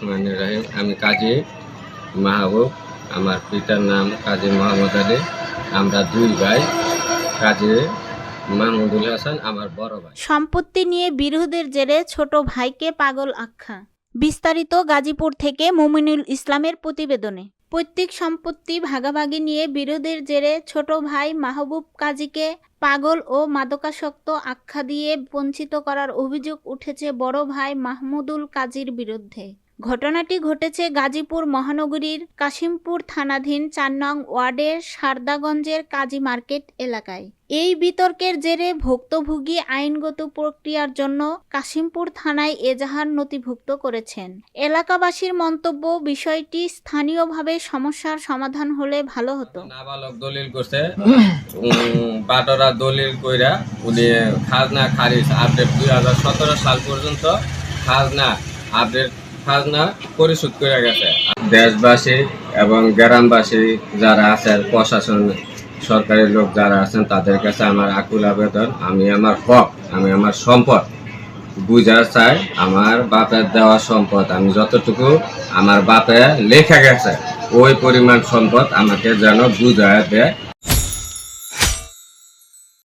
রহমানির রহিম। আমি কাজী মাহবুব, আমার পিতার নাম কাজী মোহাম্মদ আলী। আমরা দুই ভাই, কাজী মাহমুদুল হাসান আমার বড় ভাই। সম্পত্তি নিয়ে বিরোধের জেরে ছোট ভাইকে পাগল আখ্যা। বিস্তারিত গাজীপুর থেকে মুমিনুল ইসলামের প্রতিবেদনে। পৈতৃক সম্পত্তি ভাগাভাগি নিয়ে বিরোধের জেরে ছোট ভাই মাহবুব কাজীকে পাগল ও মাদকাসক্ত আখ্যা দিয়ে বঞ্চিত করার অভিযোগ উঠেছে বড় ভাই মাহমুদুল কাজীর বিরুদ্ধে। ঘটনাটি ঘটেছে গাজীপুর মহানগরীর কাশিমপুর থানাধীন ৪ নং ওয়ার্ডের সারদাগঞ্জের কাজী মার্কেট এলাকায়। এই বিতর্কের জেরে ভুক্তভোগী আইনগত প্রক্রিয়ার জন্য কাশিমপুর থানায় এজাহার নথিভুক্ত করেছেন। এলাকাবাসীর মন্তব্য, বিষয়টি স্থানীয়ভাবে সমস্যার সমাধান হলে ভালো হতো। নাবালক দলিল করছে, বাটরা দলিল কইরা উনি খাজনা খারিজ আপডেট 2017 সাল পর্যন্ত খাজনা পরিশোধ করে গেছে। দেশবাসী এবং গ্রামবাসী যারা আছেন, প্রশাসন সরকারি লোক যারা আছেন, তাদের কাছে আমার আকুল আবেদন, আমি আমার হক, আমি আমার সম্পদ বুঝা চাই। আমার বাপের দেওয়া সম্পদ, আমি যতটুকু আমার বাপে লেখা গেছে ওই পরিমাণ সম্পদ আমাকে যেন বুঝায় দেয়।